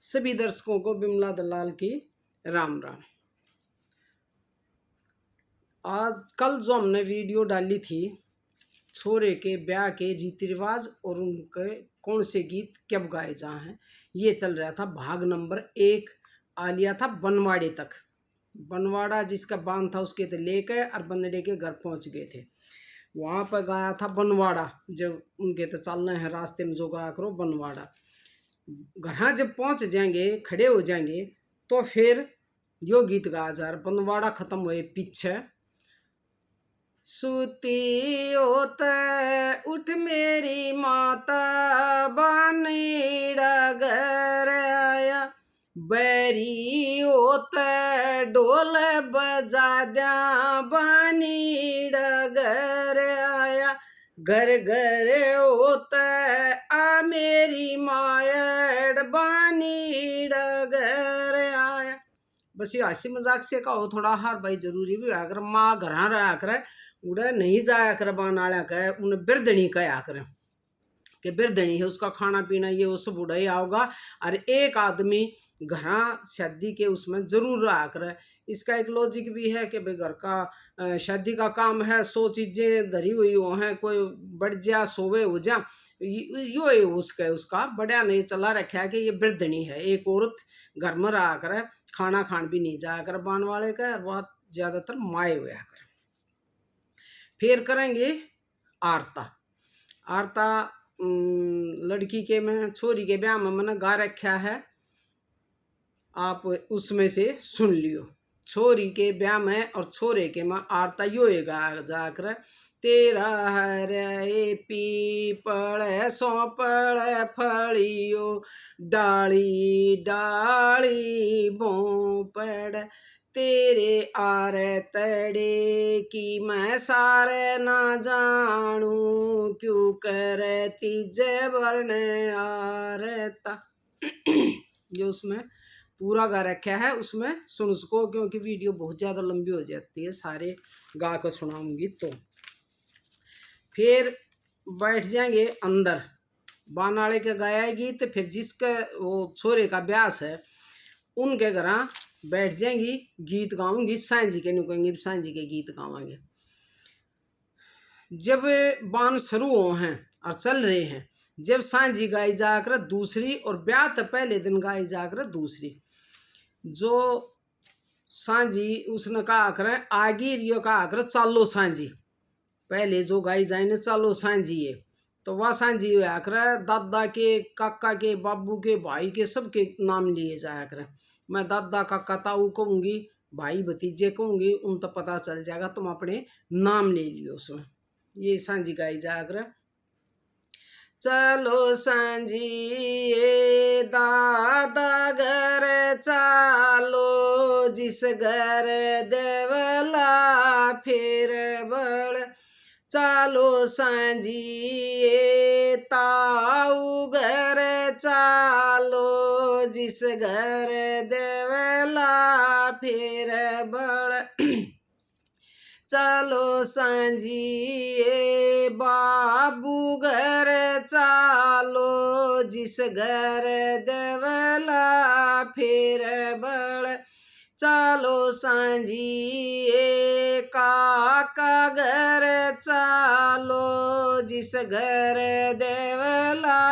सभी दर्शकों को बिमला दलाल की राम राम। आज कल जो हमने वीडियो डाली थी छोरे के ब्याह के रीति रिवाज और उनके कौन से गीत कब गाए जा हैं, ये चल रहा था। भाग नंबर 1 आ लिया था बनवाड़े तक। बनवाड़ा जिसका बांध था उसके तो लेकर और बनड़े के घर पहुंच गए थे। वहाँ पर गाया था बनवाड़ा। जब उनके तो चलना है रास्ते में जो गाया करो बनवाड़ा। घर जब पहुंच जाएंगे खड़े हो जाएंगे तो फिर यो गीत गाया जा रहा। बनवाड़ा खत्म हुए पीछे सुती होत उठ मेरी माता बानीड़ा घर आया, बैरी होत ढोल बजा द्या बानीड़ा घर आया, घर घर होत आ मेरी मायड़ बानीड़ा घर आया। बस ये हंसी मजाक से कहो थोड़ा हार भाई जरूरी भी आकर माँ घर रहा कर उड़े नहीं जाया कर बनाया कर उन्हें बिरदनी कहा कर कि बिरदनी है उसका खाना पीना ये उस बुढ़ा ही आओगा। और एक आदमी घर शादी के उसमें जरूर रहा कर। इसका एक लॉजिक भी है कि भाई घर का शादी का काम है 100 चीजें धरी हुई हो हैं, कोई बढ़ जा सोवे हो जा यो है उसका बढ़िया नहीं चला रखा है कि ये बिरदनी है। एक औरत घर में रहा कर खाना खान भी नहीं जाया कर बान वाले का, बहुत ज्यादातर माए हुआ कर। फिर करेंगे आरता। आरता लड़की के में छोरी के ब्याह में मैंने गा रखा है, आप उसमें से सुन लियो। छोरी के ब्याह में और छोरे के में आरता यो गा जाकर तेरा हरे पीपड़ सौंपड़ फलियो डाली डाली भोंपड़, तेरे आर तड़े की मैं सारे ना जानू क्यों करती जबरन आरता। जो उसमें पूरा गा रखा है उसमें सुन उसको, क्योंकि वीडियो बहुत ज़्यादा लंबी हो जाती है सारे गा कर सुनाऊंगी। तो फिर बैठ जाएंगे अंदर बानाड़े के गाया गीत। फिर जिसका वो छोरे का ब्यास है उनके घर बैठ जाएंगी गीत गाऊंगी। साईं जी के नहीं कहेंगे, साईं जी के गीत गावांगे। जब बान शुरू हो हैं और चल रहे हैं, जब साईं जी गाई जाकर दूसरी और ब्याह तो पहले दिन गाई जाकर दूसरी। जो साईं जी उसने कहा कर आगे रियो कहा कर चालो साईं जी, पहले जो गाई जाए ने चालो साईं जी है। तो वह साईं जी आकर दादा के काका के बाबू के भाई के सबके नाम लिए जाया कर। मैं दादा काका ताऊ कहूँगी, भाई भतीजे कहूँगी, उन तो पता चल जाएगा, तुम अपने नाम ले लियो उसमें। ये साईं जी गाई जाया कर। चलो संजी दादा घर चालो, जिस घर देवला फिर बड़, चालो संजी ताऊ घर चालो, जिस घर देवला फिर बड़, चलो संजी बाबू घर चालो, जिस घर देवला फिर बड़, चलो संजी काका घर चालो, जिस घर देवला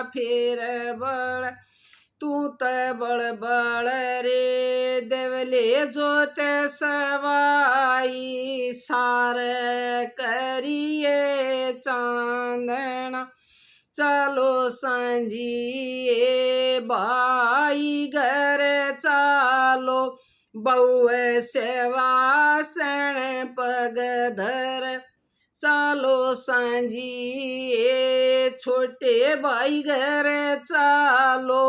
फिर बड़, तू त बड़ बड़ रे देवले जोत सवाई, सार करिए चांदना, चलो संजी भाई घर चालो, बहु सेवासन पग धर, चलो संजी छोटे भाई घर चालो,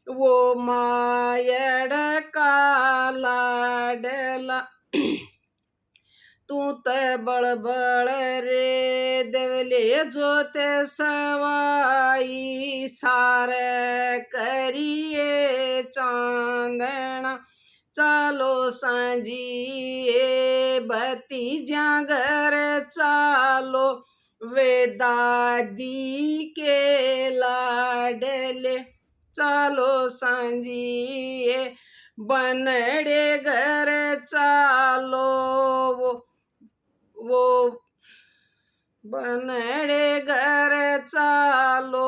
वो मायड़ का लाडला, तू त बड़ बड़ रे देवले जोत सवाई, सार करिए चांदना, चलो संजी भतीजा घर चालो, वे दादी के लाडले, चालो सांझिए, बनड़े घर चालो, वो बनड़े घर चालो,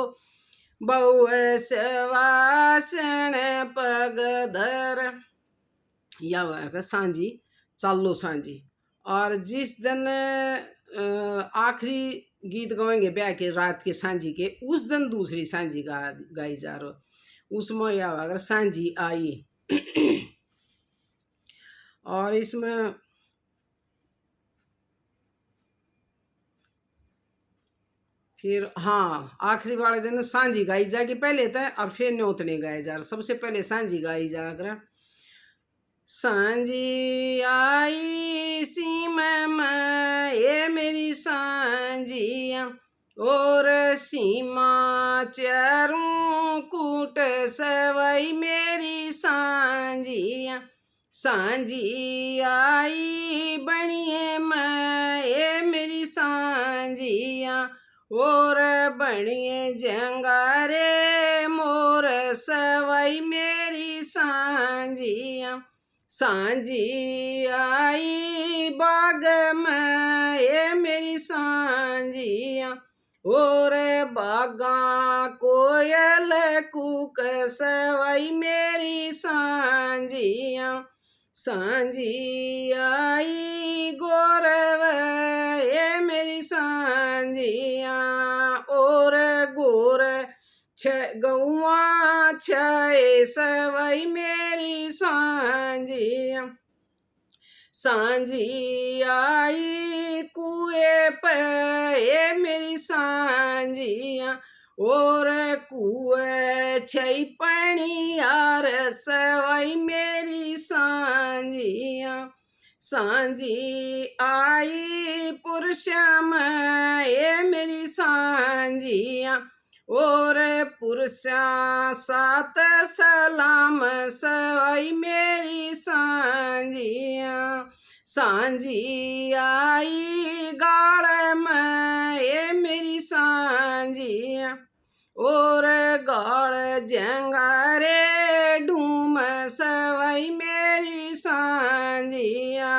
बहु सवासण पग धर। या वर्ग सांझी, चालो सांझी। और जिस दिन आखिरी गीत गाएंगे ब्याह के रात के सांझी के, उस दिन दूसरी सांझी गाई जा रहा, उसमें या अगर सांझी आई। और इसमें फिर हाँ, आखिरी वाले दिन सांझी गाई जाएगी पहले तो, और फिर न्योतने गाए जा रहे। सबसे पहले सांझी गाई जाकर, सांझी आई सीम ये मेरी सांझिया, और सीमा चारों कूट सवई मेरी सांझिया, सांझी आई बनिए ये मेरी सांझिया, और बनिए जंगारे मोर सवई मेरी सांझिया, सांझी आई बाग में ये मेरी सांझिया, और बागा कोयल कूक सवई मेरी सांझिया, सांझी आई गोरव ये मेरी सांझिया, और गोर गौआ छे सवई मेरी सांझिया, सांझी आई कुए पे ये मेरी सांझिया, और कुए छई पानी यार सवई मेरी सांझिया, सांझी आई पुरुषम ये मेरी सांझिया, और पुरुषा सात सलाम सवई मेरी सांझिया, सांझी आई गाड़ में ये मेरी सांझिया, और गाड़ जंगारे डूम सवई मेरी सांझिया,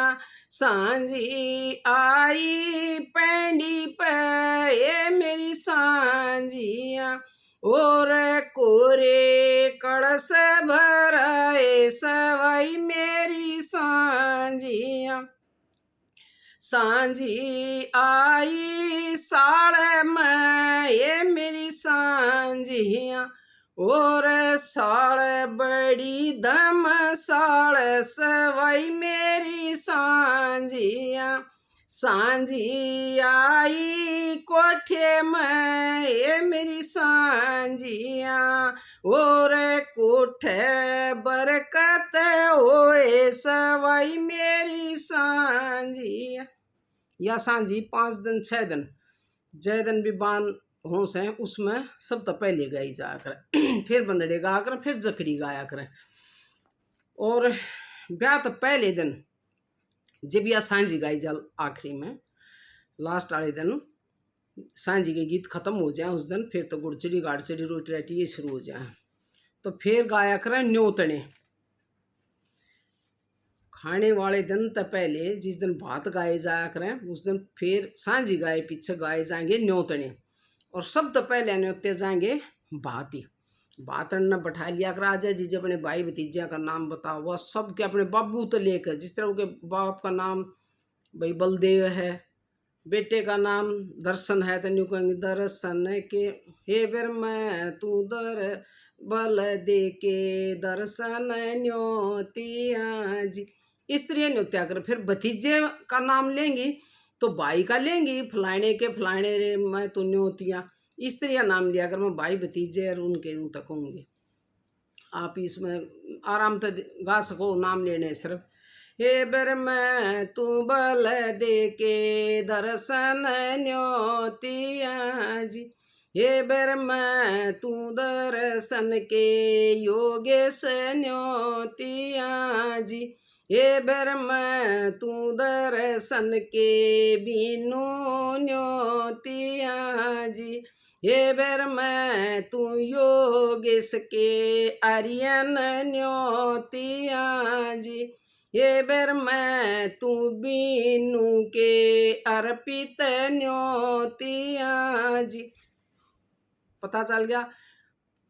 सांझी आई पेंडी पे ये मेरी सांझिया, और कोरे कलश भराए सवई मेरी सांझिया, सांझी आई साड़ में ये मेरी सांझिया, और साड़ बड़ी दम साड़ सवई मेरी सांझिया, सांझी आई कोठे में ये मेरी सांझिया, और कोठे बरकत होए सवई मेरी सांझिया। या सांझी 5 दिन 6 दिन जय दिन भी बान हों से उसमें सब तो पहले गाई जा कर, फिर बंदड़े गा कर, फिर जकड़ी गाया करें। और ब्याह तो पहले दिन जब या सांझी गाई जा, आखिरी में लास्ट वाले दिन सांझी के गीत खत्म हो जाए उस दिन, फिर तो गुड़चड़ी गाड़चड़ी रोटी राटी ये शुरू हो जाए। तो फिर गाया करें न्योतने। खाने वाले दिन तो पहले जिस दिन भात गाए जाया करें उस दिन फिर सांझी गाए पीछे गाए जाएंगे न्योतने। और सब तो पहले न्योते जाएंगे भाती। भातन ने बैठा लिया कर आजा जी जब अपने भाई भतीजा का नाम बताओ, वह सब के अपने बाबू तो लेकर, जिस तरह के बाप का नाम भाई बलदेव है, बेटे का नाम दर्शन है तो न्यू कहेंगे दर्शन के, हे बेर मैं तू दर बल दे के दर्शन न्योतिया जी, इस तरह न्योत्या कर। फिर भतीजे का नाम लेंगी तो भाई का लेंगी, फलाने के फलाने रे मैं तू न्योतिया, इस तरह नाम लिया कर। मैं भाई भतीजे और उनके यूँ तक होंगे। आप इसमें आराम से गा सको नाम लेने सिर्फ। हे बर मैं तू बल दे के दर्शन न्योतिया जी, हे बर मैं तू दर्शन के योगेश न्योतिया जी, हे बर मैं तू दर्शन के बीनू न्योतिया जी, हे बेर मैं तू योगेश के आर्यन न्योतिया जी। ये बेर मैं तू बीनू के अर्पित न्योतिया जी। पता चल गया।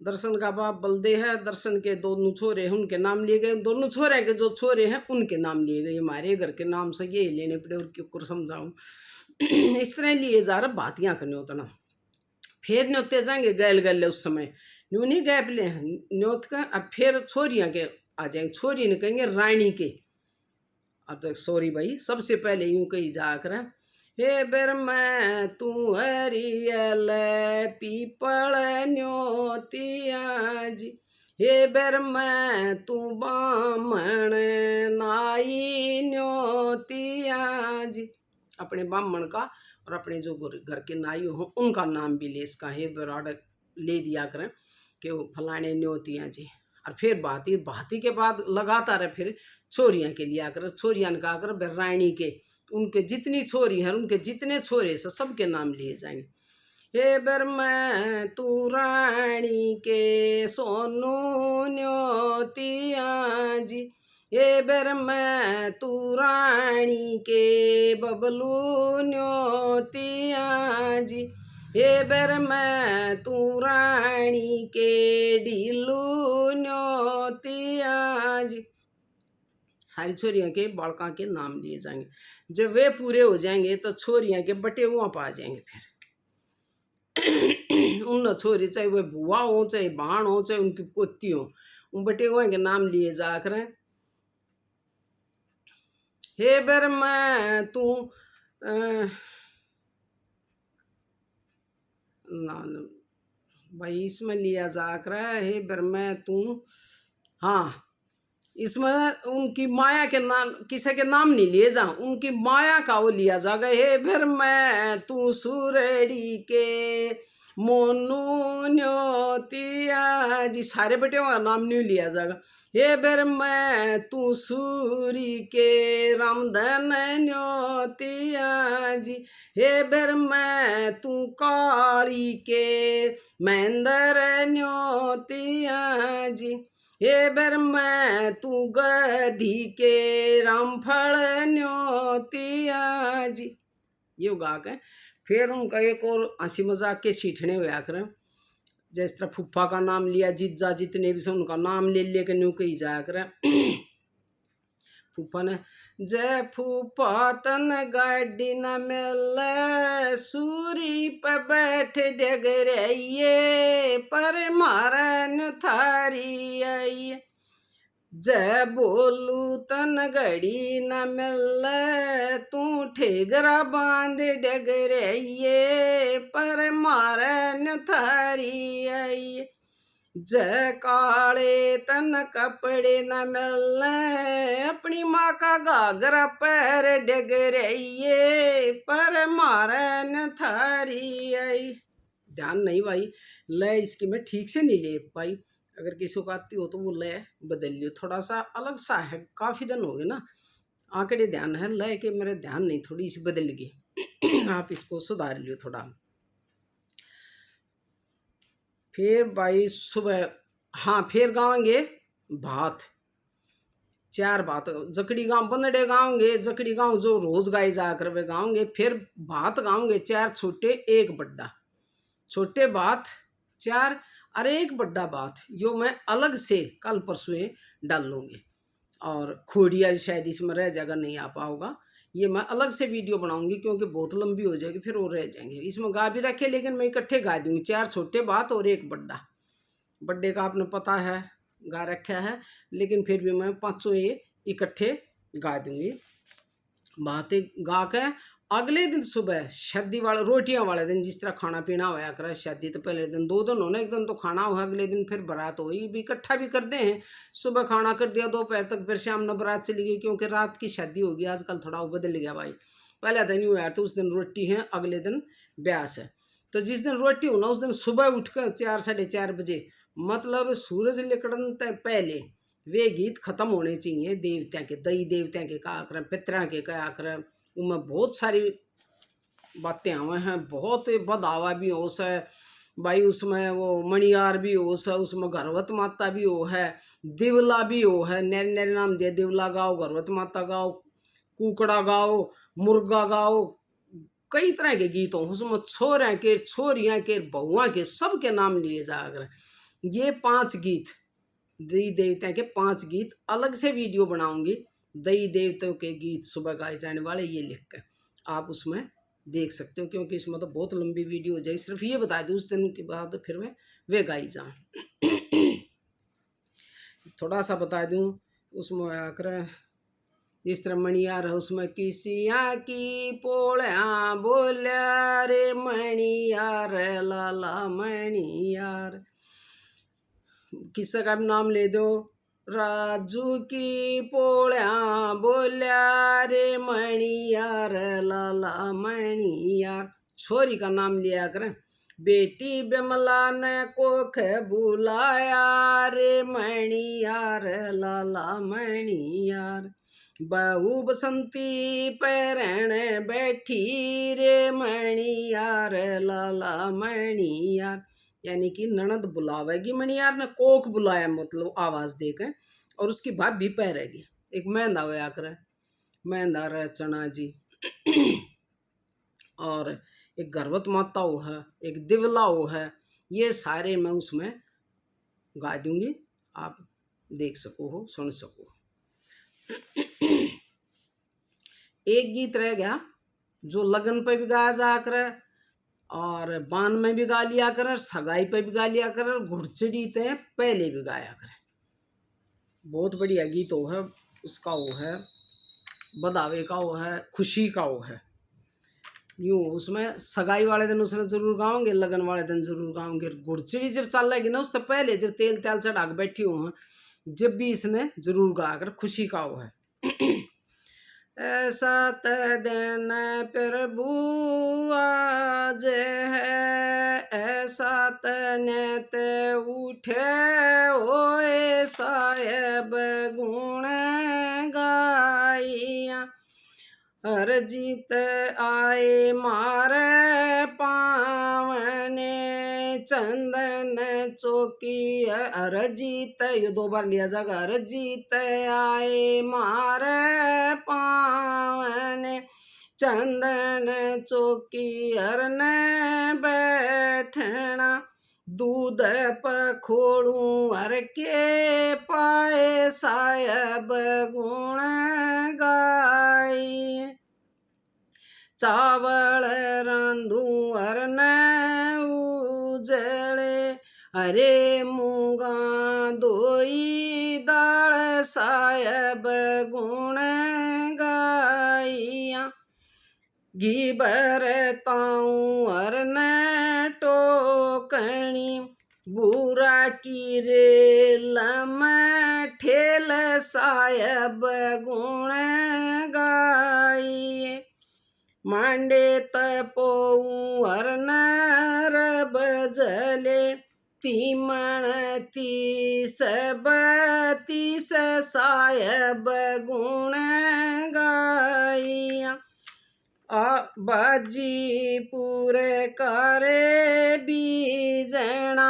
दर्शन का बाप बलदे है, दर्शन के दोनों छोरे हैं उनके नाम लिए गए, दोनों छोरे के जो छोरे हैं उनके नाम लिए गए। हमारे घर के नाम से ये लेने पड़े और क्यों समझाऊं। इस तरह लिए जा रहा बातियां करने उतना। फिर न्योते जाएंगे गैल गैल उस समय न्यू नहीं गए पले न्योत का। अब फिर छोरियां के आ जाएंगे, छोरी ने कहेंगे रानी के। अब तक सॉरी भाई, सबसे पहले यूं कही जाकर हे बेर मैं तू हरियल पीपल न्योतिया जी। हे बेर मैं तू बामण नाई न्योतिया जी। अपने बामण का और अपने जो घर के नाई हो उनका नाम भी ले इसका हे बेराड़ ले दिया करें कि वो फलाने न्योतिया जी। और फिर बाती के बाद लगातार है फिर छोरियां के लिया कर, छोरियां ने कहा कर रानी के, उनके जितनी छोरी हैं उनके जितने छोरे से सबके नाम लिए जाएंगे। हे बर मैं तू रानी के सोनू न्योतिया जी। हे बर मैं तू रानी के बबलू न्योतिया जी। हे बर मैं तू रानी के ढीलू न्योतिया जी। सारी छोरियां के बालका के नाम लिए जाएंगे। जब वे पूरे हो जाएंगे तो छोरियां के बटे वहाँ पा जाएंगे। फिर उन छोरी चाहे वह बुआ हो चाहे भाण हो चाहे उनकी पोती हो, उन बटे वहाँ के नाम लिए जाकर हे बर मैं तू भाई इसमें लिया जाकर हे बर मैं तू, हाँ इसमें उनकी माया के नाम किसी के नाम नहीं लिए जा, उनकी माया का वो लिया जाएगा। हे फिर मैं तू सुरेड़ी के मोनू न्योतिया जी। सारे बेटे का नाम नहीं लिया जाएगा। हे फिर मैं तू सूरी के रामधन न्योतिया जी। हे फिर मैं तू काली के महेंद्र न्योतिया जी। हे बर मैं तू गधी के रामफल न्योतिया जी। ये गा के फिर उनका एक और हंसी मजाक के सीठने हुआ कर, जिस तरह फूफा का नाम लिया, जीजा जितने भी से उनका नाम ले लेकर न्यू कही जाया कर। फूफा ने जय फूफा तन गाड़ी न मिल सूरी पर बैठ डग रहिए पर मारन थारी आई। जय बोलू तन घड़ी न मिल तू ठेगरा बांध डग रहिए पर मारन थारी आई। जय काले तन कपड़े न मिलने अपनी माँ का घाघरा पैर डग रहिए पर मारन थारी आई। ध्यान नहीं भाई, लय इसकी मैं ठीक से नहीं ले पाई। अगर किसी को आती हो तो वो लय बदल लियो, थोड़ा सा अलग सा है, काफ़ी दिन हो गए ना आंकड़े ध्यान है, लय के मेरे ध्यान नहीं थोड़ी सी बदल गई। आप इसको सुधार लियो थोड़ा। फिर भाई सुबह हाँ फिर गाएंगे भात, 4 भात जकड़ी गाँव बनडे गाओगे, जकड़ी गाँव जो रोज गाए जा कर वे गाओगे। फिर भात गाओगे 4 छोटे 1 बड़ा, छोटे भात 4 और 1 बड़ा भात। यो मैं अलग से कल परसों डाल लूँगी। और खोड़िया शायद इसमें रह जाएगा, नहीं आ पाओगा, ये मैं अलग से वीडियो बनाऊंगी क्योंकि बहुत लंबी हो जाएगी फिर वो रह जाएंगे। इसमें गा भी रखे लेकिन मैं इकट्ठे गा दूंगी, 4 छोटे भात और 1 बड़ा। बड्डे का आपने पता है गा रखा है, लेकिन फिर भी मैं 500 ये इकट्ठे गा दूंगी। बातें गा के अगले दिन सुबह शादी वाले रोटियां वाले दिन जिस तरह खाना पीना होया करे, शादी तो पहले दिन 2 दिन होने, एक दिन तो खाना हुआ, अगले दिन फिर बारात हुई भी इकट्ठा भी करते हैं। सुबह खाना कर दिया दोपहर तक, फिर शाम न बारात चली गई क्योंकि रात की शादी होगी। आजकल थोड़ा वो बदल गया भाई, पहले दिन ही हुआ तो उस दिन रोटी है, अगले दिन ब्यास है। तो जिस दिन रोटी हो ना उस दिन सुबह उठकर 4 साढ़े 4 बजे, मतलब सूरज निकलने तक पहले वे गीत खत्म होने चाहिए। देवता के दई देवता के कहा करें, पितरा के कहा करें, उनमें बहुत सारी बातें आवे हैं, बहुत बदावा भी हो स भाई उसमें वो मणियार भी हो स, उसमें घरवत माता भी हो है, दिवला भी हो है, नरे नरे नाम दे, दिवला गाओ, घरवत माता गाओ, कुकड़ा गाओ, मुर्गा गाओ, कई तरह के गीत हो उसमें, छोरे के छोरियां के बहुआ के सबके नाम लिए जाकर। ये 5 गीत देवी देवता के 5 गीत अलग से वीडियो बनाऊंगी, देवी देवताओं के गीत सुबह गाए जाने वाले, ये लिख कर आप उसमें देख सकते हो, क्योंकि इसमें तो बहुत लंबी वीडियो हो जाए। सिर्फ ये बता दूँ उस दिन के बाद फिर वे गाई जाए। थोड़ा सा बता दूँ उसमें आकर इस तरह मणियार है, उसमें किसिया की पोळ्या बोल्या रे मणियार लाला मणियार। किस्सा का भी नाम ले दो, राजू की पोळ्या बोल्या रे मणियार लाला मणियार। छोरी का नाम लिया करें, बेटी बिमला ने कोख बुलाया रे मणियार लाला मणियार। बहू बसंती पैरण बैठी रे मणियार लाला मणियार। यानी कि ननद बुलावेगी मणियार ने, कोक बुलाया मतलब आवाज देकर, और उसकी भाभी पैरेगी। एक मेहंदा होया करे, मेहंदा रचना जी। और एक गर्भवत माता हो है, एक दिवला हो है, ये सारे मैं उसमें गा दूंगी, आप देख सको हो, सुन सको। एक गीत रह गया जो लगन पे भी गाया जा कर, और बान में भी गा लिया कर, सगाई पे भी गा लिया कर, घुड़चड़ी ते पहले भी गाया कर। बहुत बढ़िया गीत हो है उसका, वो है बदावे का, वो है खुशी का, वो है यूँ। उसमें सगाई वाले दिन उसने जरूर गाओगे, लगन वाले दिन जरूर गाओगे। घुड़चड़ी जब चल रही ना उससे पहले, जब तेल तेल चढ़ा के बैठी हूँ, जब भी इसने जरूर गा कर, खुशी का वो है। ऐसा दिन प्रभु आज है, ऐसा तनत उठे होए साहेब गुण गाइया। हर जीत आए मारे पावने चंदन चौकी। हर जीत, ये 2 बार लिया जाएगा। हर जीत आए मारे पावने चंदन चौकी। हर ने बैठना दूध पखोड़ू, हर के पाए साहेब गुण गाई। चावल रांधू हर न उजड़े, हरे मूंगा दोई दाल साहेब गुण गाइया। घी बरताऊं हर न टोकनी, बुरा की रेलम ठेल साहेब गुण गाइए। मांडे तपोऊ हर नर बजले, तीमण 30 32 साहेब गुण गाइया। बाजी पूरे करे बीजना,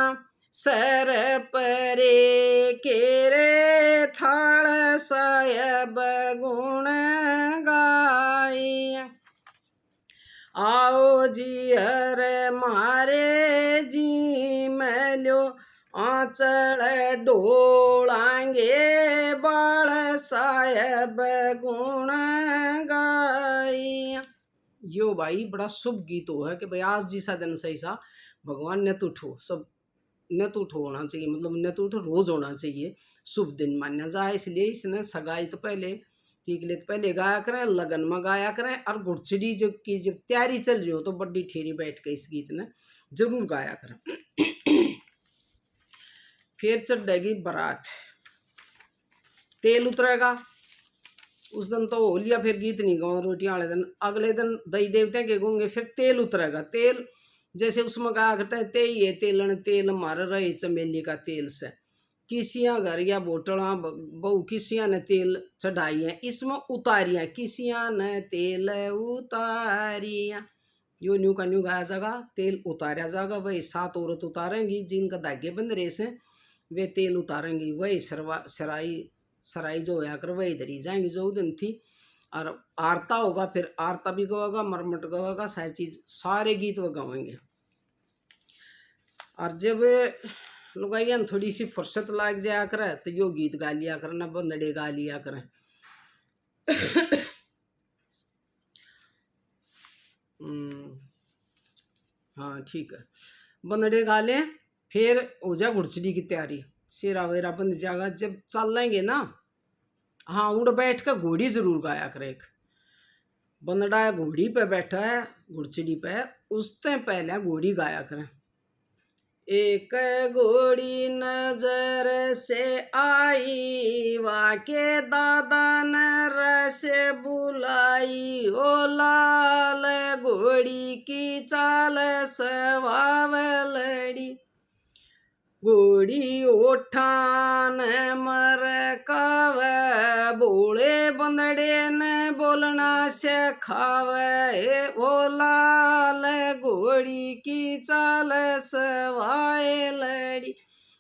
सर परे केरे थाल साहेब गुण गाइया। आओ जी हर मारे जी मैल्यो, आंचल डोलांगे बाल साहेब गुण गाइया। यो भाई बड़ा शुभ गीत हो है कि भाई आज जिसा दिन सही सा भगवान ने तो उठो, सब ने तो उठो होना चाहिए, मतलब ने तो उठो रोज होना चाहिए, शुभ दिन माना जाए। इसलिए इसने सगाई तो पहले ठीक ले पहले गाया करें, लगन में गाया करें, और घुड़चड़ी जब की जब तैयारी चल रही हो तो बड़ी ठेरी बैठ के इस गीत ने जरूर गाया करें। फिर चढ़ेगी बारात, तेल उतरेगा उस दिन तो हो लिया, फिर गीत नहीं गाओ रोटियां वाले दिन। अगले दिन दही देवते के गूंगे, फिर तेल उतरेगा। तेल जैसे उसमें गाया करता है, ते ये तेलन तेल मार रहे चमेली का तेल से। किसियाँ घर या बोटड़ा बहु किसियाँ ने तेल चढ़ाई है, इसमें उतारियाँ, किसियाँ ने तेल उतारियाँ। यो न्यू का न्यू गाया जाएगा, तेल उतारा जाएगा। वही 7 औरत उतारेंगी जिनका धागे बंद रहे से, वे तेल उतारेंगी। वही सराई जो होया कर वही धरी जाएंगी जो दिन थी। और आरता होगा, फिर आरता भी गवागा, मरमट गवागा, सारी चीज सारे गीत वो गावेंगे। और जब लुगाइया थोड़ी सी फुर्सत लाग जाया करे तो यो गीत गा लिया कर, ना बंदड़े गा लिया करें। हाँ ठीक है, बंदड़े गा लें। फिर हो जा घुड़चड़ी की तैयारी, शेरा वेरा बंद जाएगा जब चल लेंगे ना। हाँ, उड़ बैठ कर घोड़ी जरूर गाया करे। एक बंदड़ा घोड़ी पे बैठा है, घुड़चड़ी पे, उससे पहले घोड़ी गाया करें। एक घोड़ी नजर से आई, वाके दादा ने रस बुलाई, ओ लाल घोड़ी की चाल सवाव लड़ी। घोड़ी ओठान मर कावे, बोले बंदड़े ने बोलना सिखावे, ओ लाल घोड़ी की चाल सवाए लड़ी।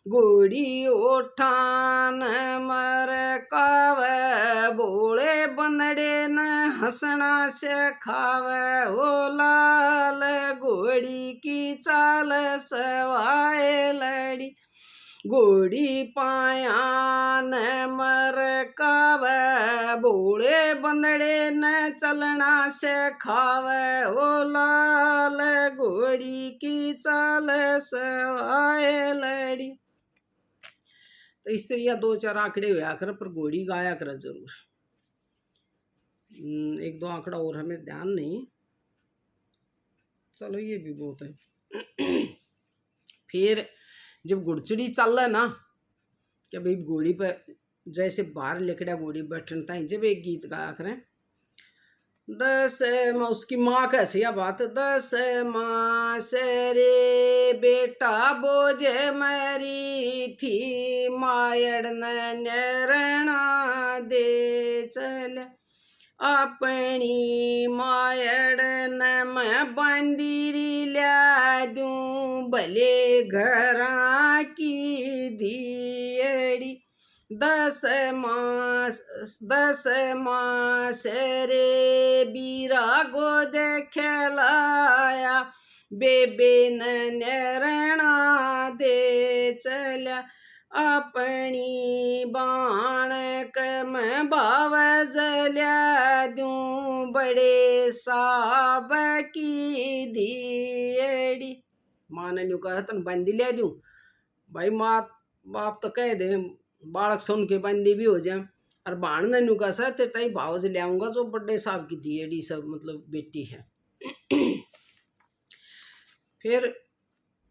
घोड़ी ओठान मर कावे, बोले बंदड़े ने हंसना सिखावे, ओ लाल घोड़ी की चाल सवाए लड़ी। घोड़ी पायान मर कावे, बोले बंदड़े ने चलना सिखावे, ओ लाल घोड़ी की चाल सवाए लड़ी। तो इस तरह 2-4 आंकड़े हुआ कर, पर घोड़ी गाया कर जरूर। 1-2 आंकड़ा और हमें ध्यान नहीं, चलो ये भी बहुत है। फिर जब घुड़चड़ी चल रहा ना, कि भाई घोड़ी पर जैसे बाहर लेकड़ा घोड़ी बैठता है, जब एक गीत गाया करें, 10 माह, उसकी माँ कैसी है बात, 10 मास रे बेटा बोझ मरी थी, मायड़ नैरणा दे चल, अपनी मायड़ न मैं बंदीरी ला दूं, भले घरा की दियड़ी। 10 मास रे बीरा गोद खेलाया, बेबे नैरणा दे चला, अपनी बाण कम भाव जल्या दूं, बड़े साब की दियड़ी। माँ ने न्यू कहा तन बंदी ले दूं, भाई माँ बाप तो कह दे बालक सुन के बंदी भी हो जाए। और बाण ने न्यू कहा सर ते तई भाव से ले आऊंगा, जो बड़े साहब की दियड़ी सब मतलब बेटी है। फिर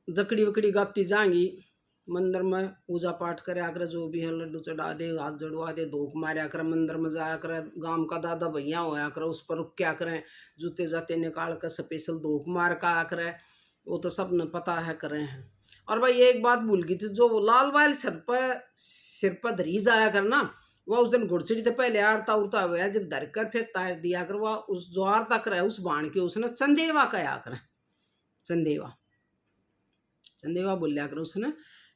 जकड़ी वकड़ी गाती जाएंगी, मंदिर में पूजा पाठ करे कर, जो भी है लड्डू चढ़ा दे, हाथ जड़वा दे, धोख मारा कर, मंदिर में जाया करे, गांव का दादा भैया होया करे, उस पर रुक क्या करें, जूते जाते निकाल कर स्पेशल धोख मार का आ करे, वो तो सब न पता है करे हैं। और भाई एक बात भूल गई थी, जो वो लाल वाल सिर पर धरी जाया कर ना, वह उस दिन घुड़चड़ी तो पहले आरता उड़ता हुआ जब धर कर फिर तार दिया कर, वह उस जो आरता करे उस बाण के उसने चंदेवा कहा करे, चंदेवा बोलिया कर उसने,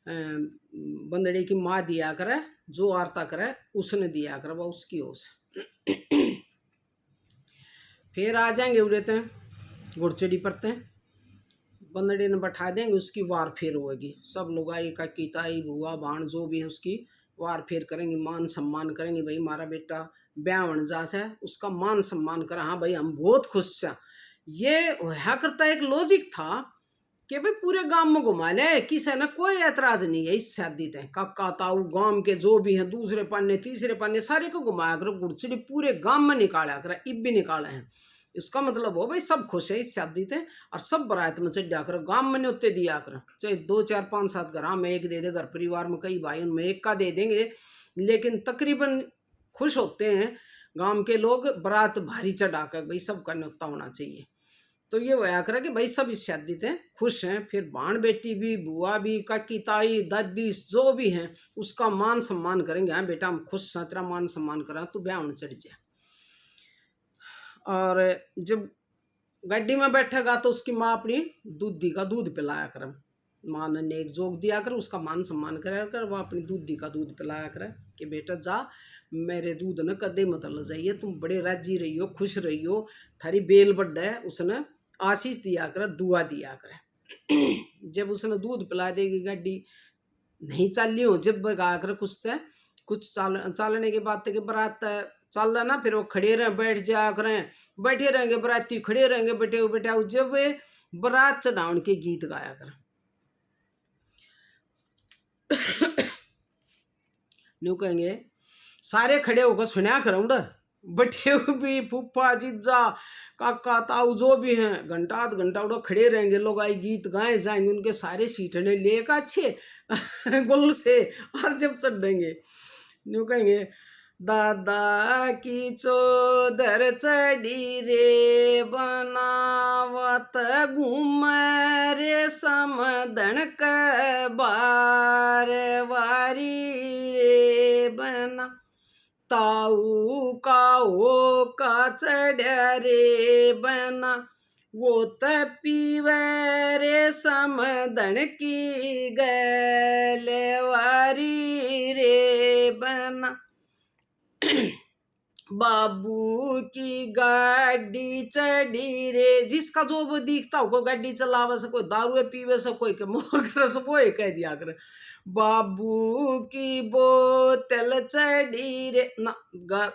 बंदड़े की माँ दिया करे, जो आरता करे उसने दिया कर, वह उसकी ओस। फिर आ जाएंगे उड़ते घुड़चड़ी परते, बंदड़े ने बैठा देंगे, उसकी वार फेर होगी, सब लोग आई का कीताई बुआ बाण जो भी है उसकी वार फेर करेंगे, मान सम्मान करेंगे, भाई हमारा बेटा ब्याहन जास है, उसका मान सम्मान करा, हाँ भाई हम बहुत खुश हैं। ये है करता एक लॉजिक था कि भाई पूरे गांव में घुमा ले, किसी ने कोई ऐतराज नहीं है इस शादी ते, काका ताऊ गांव के जो भी हैं, दूसरे पन्ने तीसरे पन्ने सारे को घुमाया करो, घुड़चड़ी पूरे गांव में निकाला करा, इब भी निकाले हैं। इसका मतलब हो भाई सब खुश है इस शादी ते, और सब बरात में चढ़ा करो, गांव में न्योते दिया करो, चाहे 2 4 5 7 घर में एक दे दे, घर परिवार में कई भाई उनमें एक का दे देंगे, लेकिन तकरीबन खुश होते हैं गांव के लोग, बारात भारी चढ़ा कर भाई सबका न्योता होना चाहिए। तो ये होया करे कि भाई सब इस शादी थे खुश हैं। फिर बाण बेटी भी, बुआ भी, काकी ताई दादी जो भी हैं उसका मान सम्मान करेंगे, हाँ बेटा हम खुश हैं, तेरा मान सम्मान करा, तू ब्याह चढ़ जाए। और जब गाड़ी में बैठेगा तो उसकी माँ अपनी दूधी का दूध पिलाया कर, माँ ने एक जोक दिया कर, उसका मान सम्मान कराया कर, वो अपनी दूधी का दूध पिलाया करे कि बेटा जा मेरे दूध ने कदे मत ल जाइए, तुम बड़े राजी रही हो, खुश रही हो, थारी बेल बढ़ है, उसने आशीष दिया करे, दुआ दिया करे। जब उसने दूध पिला देगी गाड़ी नहीं चाली हो, जब गा कर कुछ चालने के बाद के बरात चल रहा ना, फिर वो खड़े रहे बैठ जा करें, बैठे रहेंगे बराती, खड़े रहेंगे बैठे बैठे, जब वे बरात चढ़ाउन के गीत गाया कर। न्यू कहेंगे सारे खड़े होकर सुना करूँ बैठे हुए भी फूफा जीजा काका ताऊ जो भी हैं, घंटा आध घंटा उड़ा खड़े रहेंगे लोग, आई गीत गाए जाएंगे, उनके सारे सीटने लेकर अच्छे गुल से, और जब चढ़ेंगे न्यू कहेंगे दादा की चोदर चढ़ी रे बनावत घूम रे समदन के बार वारी रे बना, ताऊ का हो का चढ़ रे बना, वो त पीवे रे समदन की गलवारी रे बना। बाबू की गाड़ी चढ़ी रे, जिसका जो वो दिखता हो, कोई गाड़ी चलावे से, कोई दारू पीवे से, कोई के मोर करे से, वो कह दिया करे बाबू की बोतल चढ़ी रे ना,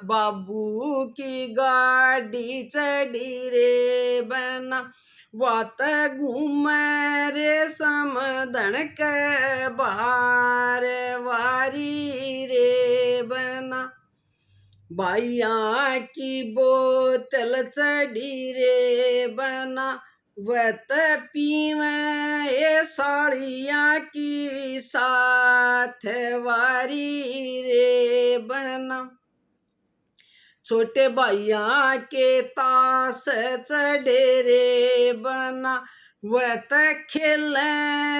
बाबू की गाड़ी चढ़ी रे बना, वात घूम रे समदन के बार वारी रे बना, बाइया की बोतल चढ़ी रे बना, वत पीवे ये साड़िया की साथ वारी रे बना, छोटे भैया के तास चढ़े रे बना, वह त खेल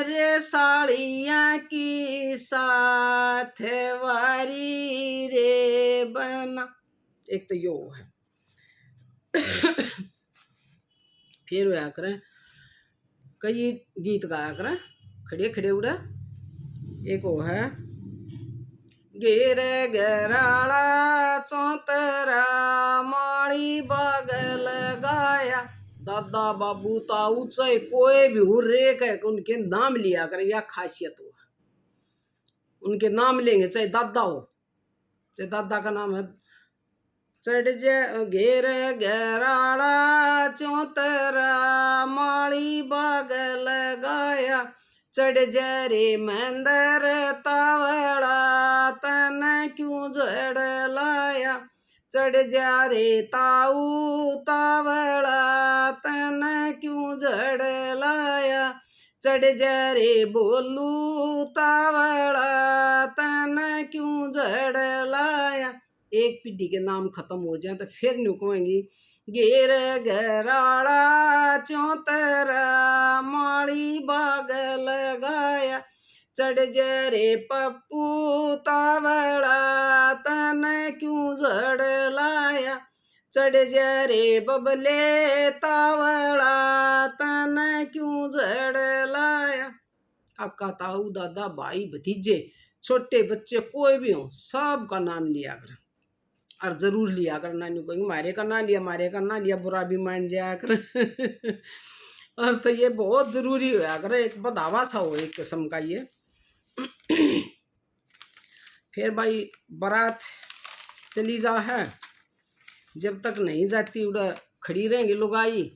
रे साड़िया की साथ वारी रे बना। एक तो यो है। फिर वह करें कई गीत गाया करें खड़े खड़े उड़ा, एक वो है घेर घेराड़ा चौतरा माड़ी बागल गाया, दादा बाबू ताऊ चाहे कोई भी हो रे कह उनके नाम लिया कर, यह खासियत हो, उनके नाम लेंगे, चाहे दादा हो, चाहे दादा का नाम है, चढ़ जे घेर घेराड़ा चौतरा माड़ी बागल गाया, चढ़ जा रे मंदर तावड़ा तन क्यों जड़ लाया, चढ़ जा रे ताऊ तावड़ा तन क्यों जड़ लाया, चढ़ जा रे बोलू तावड़ा तन क्यों जड़ लाया। एक पीढ़ी के नाम खत्म हो जाए तो फिर न्यू कहेंगी घेर घेराड़ा चौतरा माड़ी बागल गाया, चढ़ जा रे पप्पू तावड़ा तन क्यों जड़ लाया, चढ़ जा रे बबले तावड़ा तन क्यों जड़ लाया। काका ताऊ दादा भाई भतीजे छोटे बच्चे कोई भी हो सबका नाम लिया कर, और जरूर लिया कर, नानी कहेंगे मारे का ना लिया, मारे का ना लिया, बुरा भी मान जाया कर। और तो ये बहुत जरूरी होया कर, एक बधावा सा हो एक किस्म का ये। फिर भाई बारात चली जा है, जब तक नहीं जाती उड़ा खड़ी रहेंगे लुगाई,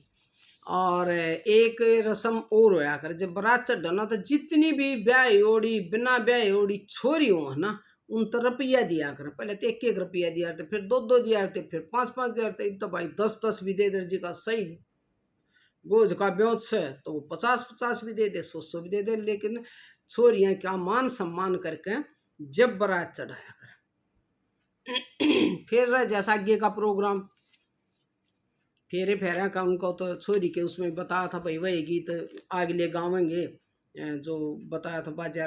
और एक रस्म और होया कर, जब बारात चढ़ा ना तो जितनी भी ब्याह ओड़ी बिना ब्याह ओड़ी छोरी हो है ना, उन तो रुपया दिया कर, पहले तो एक रुपया दिया थे, फिर दो दिया थे, फिर 5 दिया थे, तो भाई 10 भी दे दे जी का सही गोज का ब्योत से, तो वो 50 भी दे दे, 100 भी दे दे, लेकिन छोरियां क्या मान सम्मान करके जब बारात चढ़ाया कर। फिर रह जैसा आगे का प्रोग्राम फेरे फेरा का उनको तो छोरी के उसमें बताया था भाई वही गीत आगले गावेंगे, जो बताया था बाजा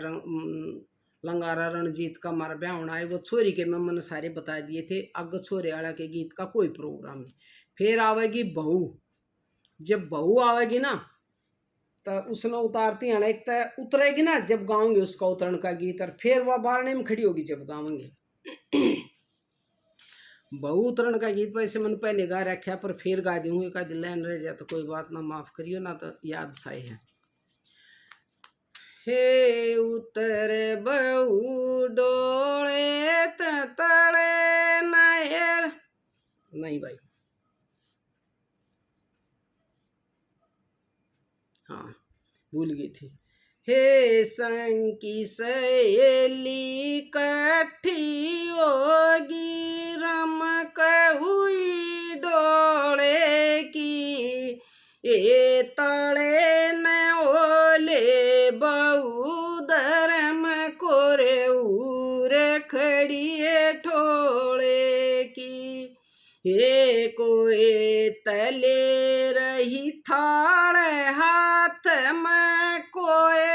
लंगारा रणजीत का हमारा ब्याह होना है, वो छोरी के मैंने सारे बता दिए थे। अग छोरे वाला के गीत का कोई प्रोग्राम नहीं। फिर आवेगी बहू, जब बहू आवेगी ना तो उसने उतारती है ना, एक तो उतरेगी ना जब गाऊंगे उसका उतरण का गीत, और फिर वह बारने में खड़ी होगी जब गावेंगे। बहू उतरण का गीत वैसे मन पहले गा रखा, पर फिर गा दूंगी का दिल रह जाए तो कोई बात ना, माफ करियो ना, तो याद साई है। हे उतर बहू डोले तड़े नहर, नहीं भाई, हाँ भूल गई थी। हे संग की सहेली कठी होगी, रमक हुई डोले की, ए तड़े न ओले बहू धर्म कोरे उरे खड़िए ठोड़े की, हे कोई तले रही थाड़ हाथ में कोई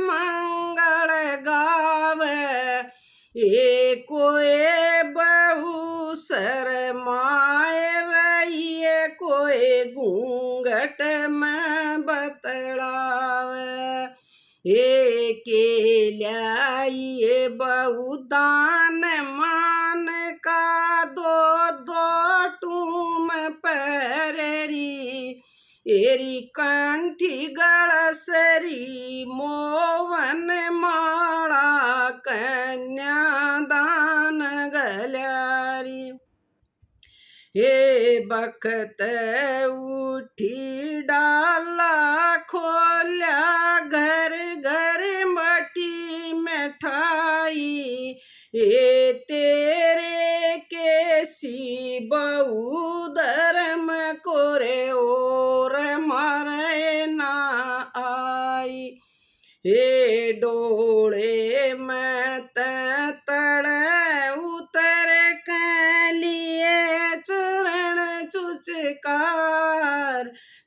मंगल गावे, ये कोई बहु शरमाए रही है, कोई घूंघट में बतलावे, ये के लिए बहु दान मान का दो दो टूम पैरेरी, एरी कंठी गड़सरी मोवन माला कन्यादान गल्यारी, हे बखत उठी डाला खोल्या घर घर मटी मिठाई, ये तेरे केसी बहू धर्म कोरे और मारे ना आई, हे डोले में तड़े उतर के लिए चरण चुचकार,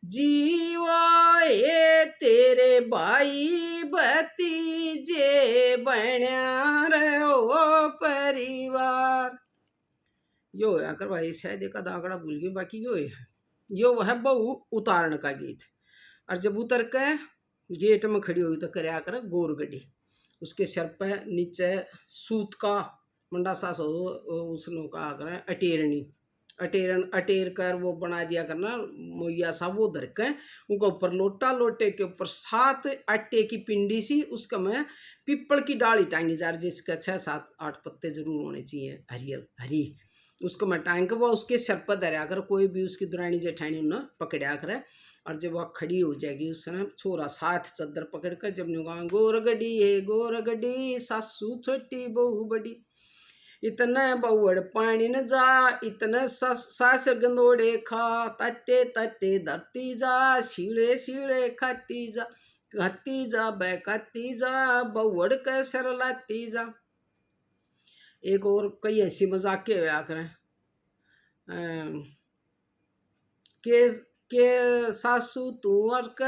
जीवो ये तेरे भाई भतीजे बण्या रहो परिवार। यो है आकर भाई, शायद एक आंकड़ा भूल गई, बाकी यो है, यो वह बहू उतारण का गीत। और जब उतर के गेट में खड़ी हुई तो करया कर गोरगड्डी, उसके सिर पे नीचे सूत का मंडा सा सो उसनो का कर अटेरनी, अटेर कर वो बना दिया करना मोया सा, वो धर के उनका ऊपर लोटा, लोटे के ऊपर 7 आटे की पिंडी सी, उसका में पीपल की डाली टांगी जा रही, जिसके 6 7 8 पत्ते जरूर होने चाहिए हरियल हरी, उसको मैं टांग के वो उसके सिर पर धरया कर, कोई भी उसकी दुरानी जेठानी उन्हें पकड़ा कर, और जब वह खड़ी हो जाएगी उसने छोरा साथ चद्दर पकड़ कर जब नुगा गोरगड्डी है गोरगड्डी, सासू छोटी बहू बड़ी, इतने बहुड़ पानी न जा, इतने सास गंदोड़े खा, तत्ते तत्ते धरती जा, सीढ़े सीढ़े खाती जा, खाती जा बहती जा, बहुड़ के सर लाती जा। एक और कई ऐसी मजाक के हुआ करें के सासू तू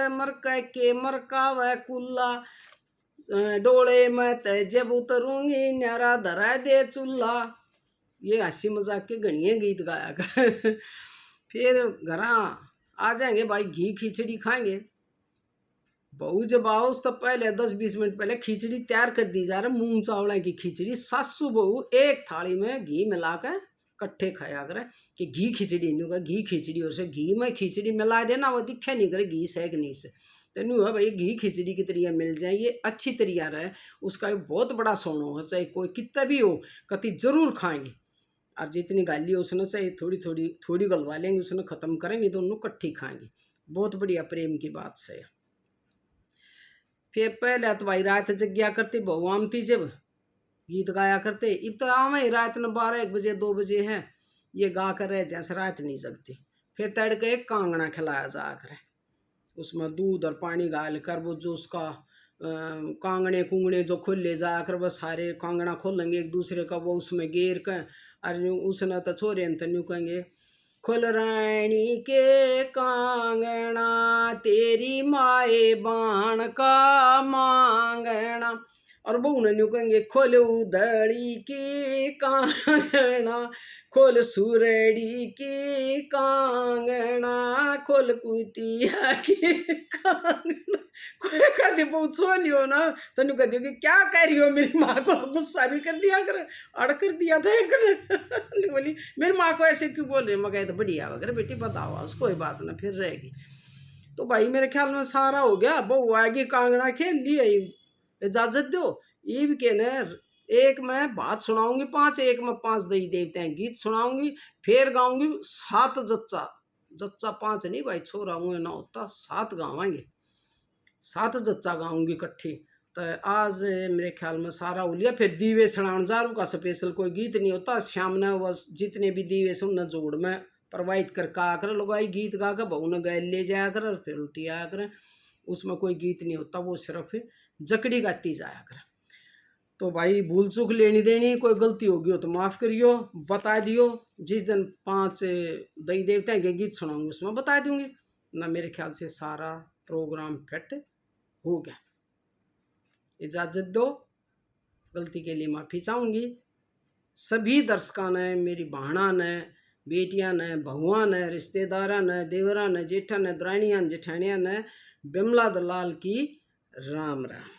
मर के मरका व कुल्ला, डोले में ते जब उतरूंगी न्यारा धरा दे चूल्हा, ये हंसी मजाक के गणिये गीत गाया कर। फिर घर आ जाएंगे भाई, घी खिचड़ी खाएंगे, बहू जब आओ तो पहले 10-20 मिनट पहले खिचड़ी तैयार कर दी जा रहा, मूंग चावल की खिचड़ी, सासू बहू एक थाली में घी मिला कर कट्ठे खाया करे कि घी खिचड़ी नहीं होगा, घी खिचड़ी, और से घी में खिचड़ी मिला देना, वो दिखे नहीं करे घी से नहीं से, तो नहीं हुआ भाई घी खिचड़ी की तरिया मिल जाए, ये अच्छी तरिया रहे, उसका एक बहुत बड़ा सोना हो, चाहे कोई कितना भी हो कति जरूर खाएंगे, और जितनी गाली हो उसने चाहे थोड़ी थोड़ी थोड़ी गलवा लेंगे, उसने ख़त्म करेंगे, दोनों कट्ठी खाएंगे, बहुत बढ़िया प्रेम की बात से। फिर पहले तो भाई रात जग्या करती, बहू आमती जब गीत गाया करते, अब तो आवे रात में 12-1 बजे 2 बजे है, ये गा कर रह जैसे रात नहीं जगती। फिर तड़के एक कांगड़ा खिलाया जा कर, उसमें दूध और पानी डाल कर वो जो उसका कांगड़े कुंगड़े जो खोले जा कर, वो सारे कांगड़ा खोलेंगे एक दूसरे का, वो उसमें गेर कर, और उसने तो छोरे तो न्यू कहेंगे खुल रानी के कांगना, तेरी माए बाण का मांगना, और बहू ने न्यू कहेंगे खोल उधड़ी की कांगना, खोल सुरड़ी की कांगना, खोल कुतिया की कांगना। कोई कभी पूछो नहीं हो ना तो नहीं कहती कि क्या कह रही हो, मेरी माँ को गुस्सा भी कर दिया कर, अड़ कर दिया था एक नहीं बोली मेरी माँ को ऐसे क्यों बोल रही। मैं कहे तो बढ़िया वगैरह बेटी बताओ आज, कोई बात ना फिर रहेगी। तो भाई मेरे ख्याल में सारा हो गया, बहू आएगी कांगड़ा खेल ली, इजाजत दो। ये भी कहना एक मैं बात सुनाऊंगी 5, एक मैं 5 देवी देवता हैं गीत सुनाऊंगी, फिर गाऊंगी 7 जच्चा। जच्चा 5 नहीं भाई, छोरा हूँ ना होता 7 गावाएंगे, 7 जच्चा गाऊंगी इकट्ठी। तो आज मेरे ख्याल में सारा हो लिया। फिर दीवे सड़ान जारू का स्पेशल कोई गीत नहीं होता, शाम ने वह जितने भी दीवे से उन्हें जोड़ में प्रवाहित करके आकर लगाई गीत गा कर बहू ने गाय ले जाया कर और फिर उल्टी आया कर। उसमें कोई गीत नहीं होता, वो सिर्फ जकड़ी गाती जाया कर। तो भाई भूल चूक लेनी देनी, कोई गलती होगी हो तो माफ़ करियो, बता दियो। जिस दिन 5 दई देवता के गीत सुनाऊंगी उसमें बता दूंगी ना। मेरे ख्याल से सारा प्रोग्राम फिट हो गया। इजाज़त दो, गलती के लिए माफ़ी चाहूँगी। सभी दर्शकों ने, मेरी बहना ने, बेटियां ने, बहुआ ने, रिश्तेदारा ने, देवरा ने, जेठा ने, द्राणियाँ जेठानियाँ ने, बिमला दलाल की राम राम।